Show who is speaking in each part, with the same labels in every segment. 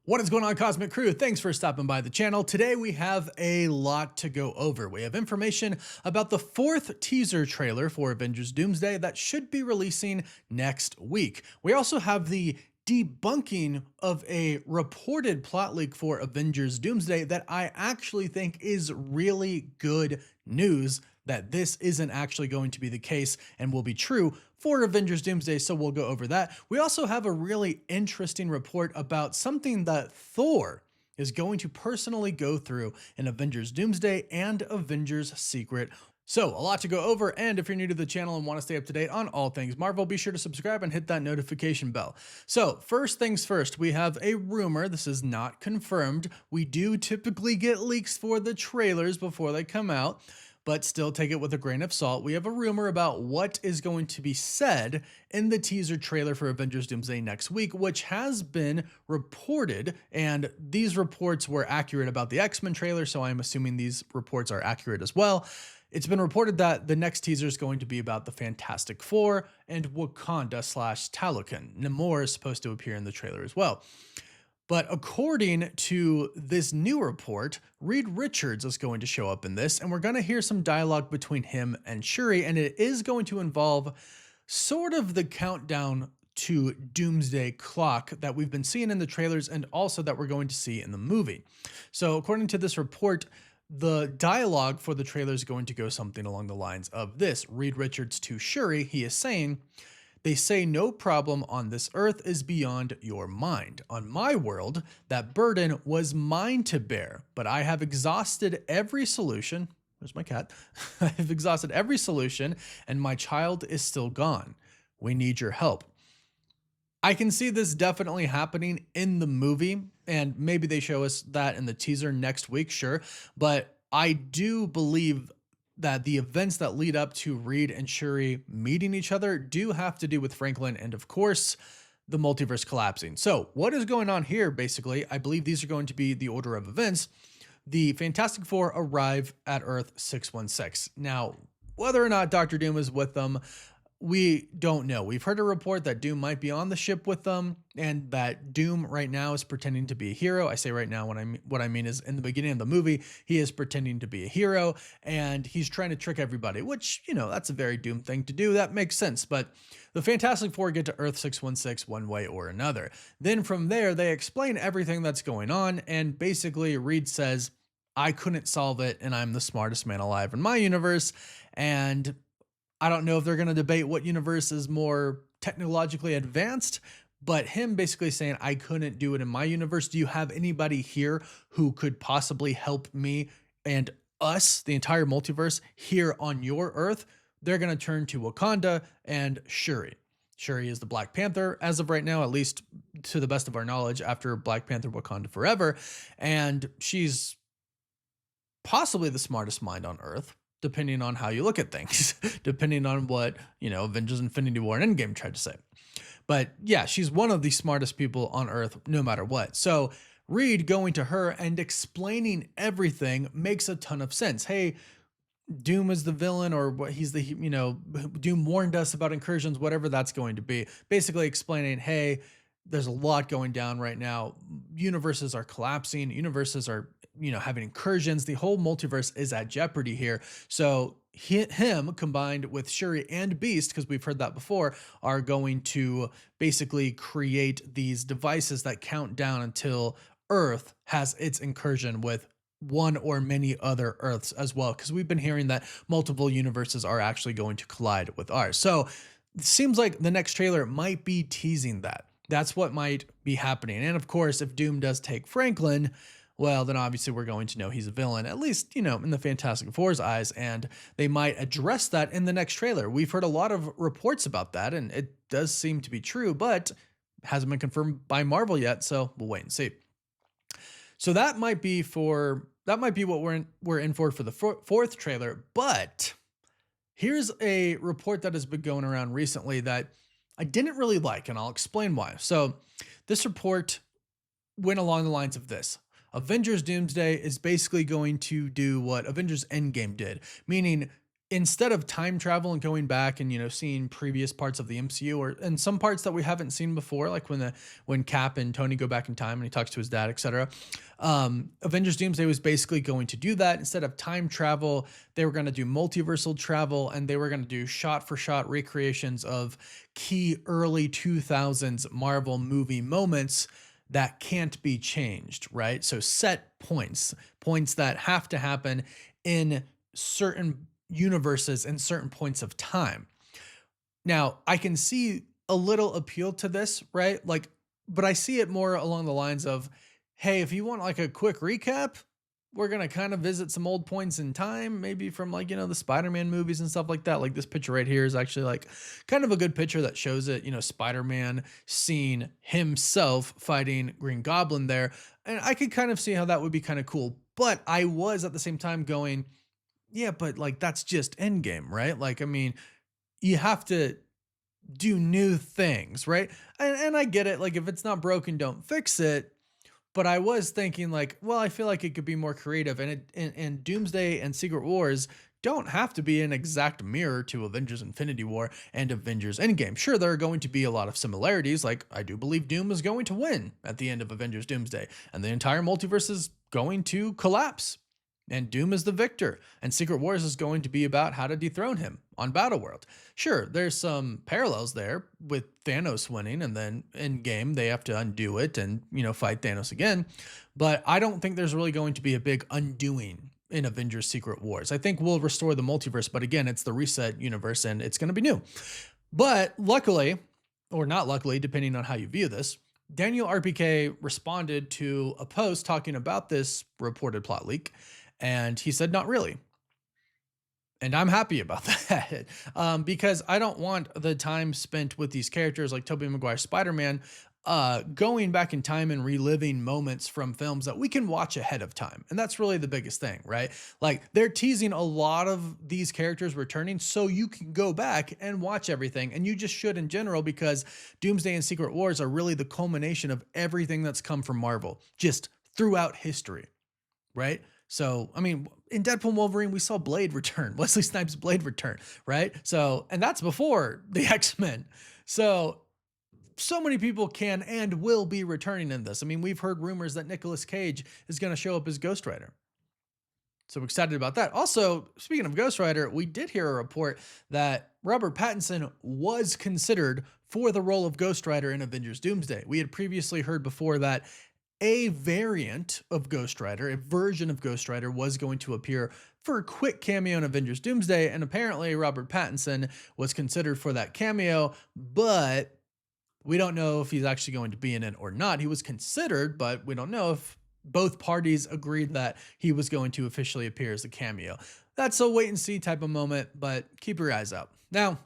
Speaker 1: What is going on, Cosmic Crew? Thanks for stopping by the channel. Today we have a lot to go over. We have information about the fourth teaser trailer for Avengers Doomsday that should be releasing next week. We also have the debunking of a reported plot leak for Avengers Doomsday that I actually think is really good news that this isn't actually going to be the case and will be true for Avengers Doomsday, so we'll go over that. We also have a really interesting report about something that Thor is going to personally go through in Avengers Doomsday and Avengers Secret. So a lot to go over, and if you're new to the channel and want to stay up to date on all things Marvel, be sure to subscribe and hit that notification bell. So first things first, we have a rumor. This is not confirmed. We do typically get leaks for the trailers before they come out, but still take it with a grain of salt. We have a rumor about what is going to be said in the teaser trailer for Avengers Doomsday next week, which has been reported, and these reports were accurate about the X-Men trailer, so I'm assuming these reports are accurate as well. It's been reported that the next teaser is going to be about the Fantastic Four and Wakanda / Talokan. Namor is supposed to appear in the trailer as well. But according to this new report, Reed Richards is going to show up in this, and we're going to hear some dialogue between him and Shuri, and it is going to involve sort of the countdown to Doomsday clock that we've been seeing in the trailers and also that we're going to see in the movie. So according to this report, the dialogue for the trailer is going to go something along the lines of this. Reed Richards to Shuri, he is saying, "They say no problem on this earth is beyond your mind. On my world, that burden was mine to bear, but I have exhausted every solution." There's my cat. "I have exhausted every solution, and my child is still gone. We need your help." I can see this definitely happening in the movie, and maybe they show us that in the teaser next week, sure. But I do believe that the events that lead up to Reed and Shuri meeting each other do have to do with Franklin and, of course, the multiverse collapsing. So what is going on here, basically? I believe these are going to be the order of events. The Fantastic Four arrive at Earth 616. Now, whether or not Dr. Doom is with them, we don't know. We've heard a report that Doom might be on the ship with them, and that Doom right now is pretending to be a hero. I say right now, what I mean is in the beginning of the movie, he is pretending to be a hero, and he's trying to trick everybody, which, you know, that's a very Doom thing to do. That makes sense. But the Fantastic Four get to Earth 616 one way or another. Then from there, they explain everything that's going on, and basically Reed says, "I couldn't solve it, and I'm the smartest man alive in my universe." And I don't know if they're going to debate what universe is more technologically advanced, but him basically saying, "I couldn't do it in my universe. Do you have anybody here who could possibly help me and us, the entire multiverse, here on your Earth?" They're going to turn to Wakanda and Shuri. Shuri is the Black Panther as of right now, at least to the best of our knowledge, after Black Panther Wakanda Forever. And she's possibly the smartest mind on Earth, depending on how you look at things, depending on what, you know, Avengers Infinity War and Endgame tried to say. But yeah, she's one of the smartest people on Earth, no matter what. So Reed going to her and explaining everything makes a ton of sense. Hey, Doom is the villain, or what, he's the, you know, Doom warned us about incursions, whatever that's going to be. Basically explaining, hey, there's a lot going down right now. Universes are collapsing. Universes are, you know, having incursions. The whole multiverse is at jeopardy here. So him combined with Shuri and Beast, because we've heard that before, are going to basically create these devices that count down until Earth has its incursion with one or many other Earths as well, because we've been hearing that multiple universes are actually going to collide with ours. So it seems like the next trailer might be teasing that. That's what might be happening. And of course, if Doom does take Franklin, well, then obviously we're going to know he's a villain, at least, you know, in the Fantastic Four's eyes, and they might address that in the next trailer. We've heard a lot of reports about that, and it does seem to be true, but hasn't been confirmed by Marvel yet, so we'll wait and see. So that might be what we're in for the fourth trailer. But here's a report that has been going around recently that I didn't really like, and I'll explain why. So this report went along the lines of this: Avengers Doomsday is basically going to do what Avengers Endgame did, meaning instead of time travel and going back and seeing previous parts of the MCU or and some parts that we haven't seen before, like when Cap and Tony go back in time and he talks to his dad, etc. Avengers Doomsday was basically going to do that. Instead of time travel, they were going to do multiversal travel, and they were going to do shot for shot recreations of key early 2000s Marvel movie moments that can't be changed, right? So set points that have to happen in certain universes and certain points of time. Now, I can see a little appeal to this, right? Like, but I see it more along the lines of, hey, if you want like a quick recap, we're going to kind of visit some old points in time, maybe from like, the SpiderMan movies and stuff like that. Like this picture right here is actually like kind of a good picture that shows it, Spider-Man seeing himself fighting Green Goblin there. And I could kind of see how that would be kind of cool. But I was at the same time going, yeah, but like that's just Endgame, right? Like, I mean, you have to do new things, right? And I get it. Like, if it's not broken, don't fix it. But I was thinking like, well, I feel like it could be more creative, and Doomsday and Secret Wars don't have to be an exact mirror to Avengers Infinity War and Avengers Endgame. Sure, there are going to be a lot of similarities. Like, I do believe Doom is going to win at the end of Avengers Doomsday, and the entire multiverse is going to collapse. And Doom is the victor, and Secret Wars is going to be about how to dethrone him on Battleworld. Sure, there's some parallels there with Thanos winning, and then in game they have to undo it and fight Thanos again. But I don't think there's really going to be a big undoing in Avengers Secret Wars. I think we'll restore the multiverse, but again, it's the reset universe and it's going to be new. But luckily, or not luckily, depending on how you view this, Daniel RPK responded to a post talking about this reported plot leak. And he said, not really. And I'm happy about that because I don't want the time spent with these characters like Tobey Maguire's Spider-Man going back in time and reliving moments from films that we can watch ahead of time. And that's really the biggest thing, right? Like, they're teasing a lot of these characters returning so you can go back and watch everything. And you just should in general, because Doomsday and Secret Wars are really the culmination of everything that's come from Marvel just throughout history, right? So, I mean, in Deadpool and Wolverine, we saw Blade return, Wesley Snipes' Blade return, right? So, and that's before the X-Men. So many people can and will be returning in this. I mean, we've heard rumors that Nicolas Cage is going to show up as Ghost Rider. So I'm excited about that. Also, speaking of Ghost Rider, we did hear a report that Robert Pattinson was considered for the role of Ghost Rider in Avengers Doomsday. We had previously heard before that a variant of Ghost Rider, a version of Ghost Rider, was going to appear for a quick cameo in Avengers Doomsday, and apparently Robert Pattinson was considered for that cameo, but we don't know if he's actually going to be in it or not. He was considered, but we don't know if both parties agreed that he was going to officially appear as a cameo. That's a wait and see type of moment, but keep your eyes out. Now,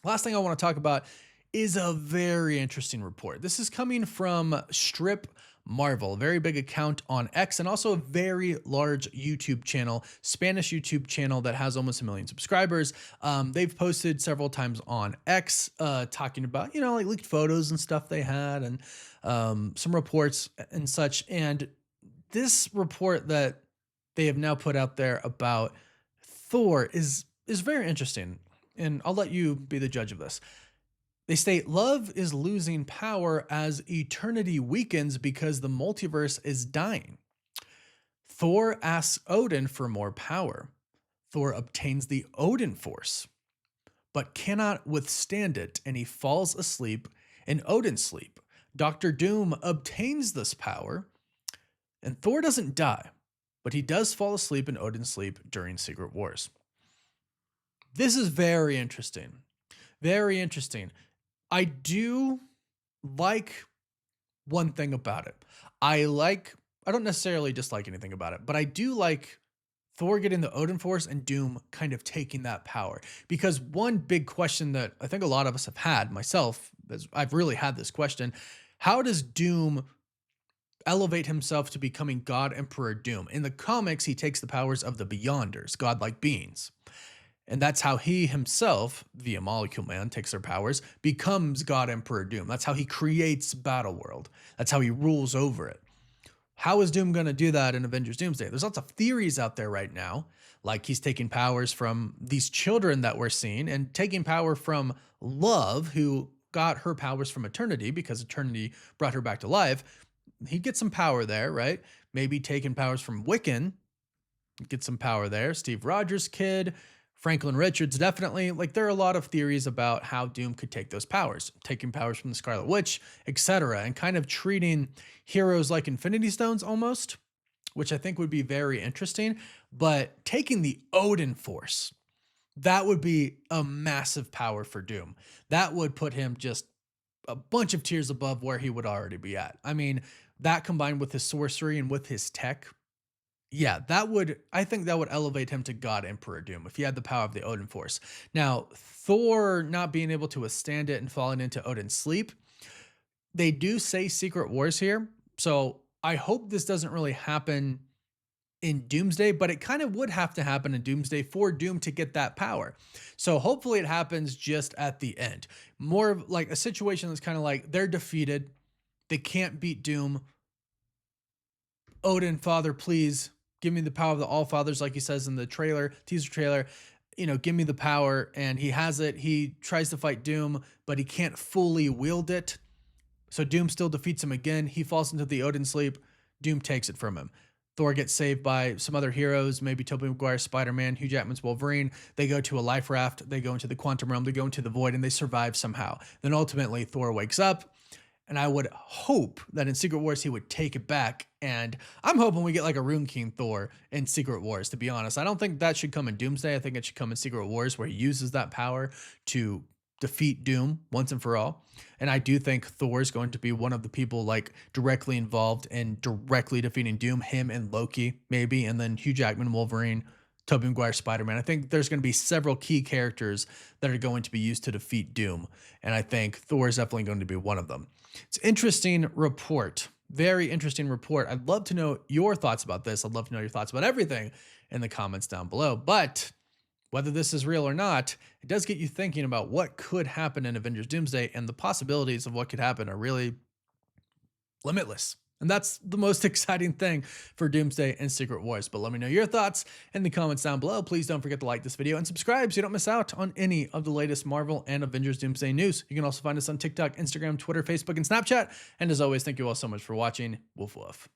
Speaker 1: last thing I want to talk about is a very interesting report. This is coming from Strip Marvel, a very big account on X, and also a very large YouTube channel, Spanish YouTube channel that has almost 1 million subscribers. They've posted several times on X talking about, like leaked photos and stuff they had, and some reports and such. And this report that they have now put out there about Thor is very interesting, and I'll let you be the judge of this. They state, love is losing power as eternity weakens because the multiverse is dying. Thor asks Odin for more power. Thor obtains the Odin Force, but cannot withstand it, and he falls asleep in Odin's sleep. Dr. Doom obtains this power, and Thor doesn't die, but he does fall asleep in Odin's sleep during Secret Wars. This is very interesting. Very interesting. I do like one thing about it. I don't necessarily dislike anything about it, but I do like Thor getting the Odin Force and Doom kind of taking that power. Because one big question that I think a lot of us have had, myself, I've really had this question, how does Doom elevate himself to becoming God Emperor Doom? In the comics, he takes the powers of the Beyonders, godlike beings. And that's how he himself, via Molecule Man, takes their powers, becomes God Emperor Doom. That's how he creates Battleworld. That's how he rules over it. How is Doom going to do that in Avengers Doomsday? There's lots of theories out there right now, like he's taking powers from these children that we're seeing and taking power from Love, who got her powers from Eternity because Eternity brought her back to life. He gets some power there, right? Maybe taking powers from Wiccan, get some power there. Steve Rogers' kid, Franklin Richards, definitely. Like, there are a lot of theories about how Doom could take those powers, taking powers from the Scarlet Witch, etc., and kind of treating heroes like Infinity Stones almost, which I think would be very interesting. But taking the Odin Force, that would be a massive power for Doom. That would put him just a bunch of tiers above where he would already be at. I mean, that combined with his sorcery and with his tech, yeah, I think that would elevate him to God Emperor Doom if he had the power of the Odin Force. Now, Thor not being able to withstand it and falling into Odin's sleep, they do say Secret Wars here. So I hope this doesn't really happen in Doomsday, but it kind of would have to happen in Doomsday for Doom to get that power. So hopefully it happens just at the end. More of like a situation that's kind of like they're defeated. They can't beat Doom. Odin, Father, please give me the power of the All Fathers, like he says in the trailer, teaser trailer. You know, give me the power, and he has it. He tries to fight Doom, but he can't fully wield it. So Doom still defeats him again. He falls into the Odin sleep. Doom takes it from him. Thor gets saved by some other heroes, maybe Tobey Maguire's Spider-Man, Hugh Jackman's Wolverine. They go to a life raft. They go into the quantum realm. They go into the void, and they survive somehow. Then ultimately, Thor wakes up. And I would hope that in Secret Wars, he would take it back. And I'm hoping we get like a Rune King Thor in Secret Wars, to be honest. I don't think that should come in Doomsday. I think it should come in Secret Wars, where he uses that power to defeat Doom once and for all. And I do think Thor is going to be one of the people like directly involved in directly defeating Doom, him and Loki, maybe. And then Hugh Jackman, Wolverine, Tobey Maguire, Spider-Man. I think there's going to be several key characters that are going to be used to defeat Doom. And I think Thor is definitely going to be one of them. It's an interesting report. Very interesting report. I'd love to know your thoughts about this. I'd love to know your thoughts about everything in the comments down below. But whether this is real or not, it does get you thinking about what could happen in Avengers Doomsday, and the possibilities of what could happen are really limitless. And that's the most exciting thing for Doomsday and Secret Wars. But let me know your thoughts in the comments down below. Please don't forget to like this video and subscribe so you don't miss out on any of the latest Marvel and Avengers Doomsday news. You can also find us on TikTok, Instagram, Twitter, Facebook, and Snapchat. And as always, thank you all so much for watching. Woof woof.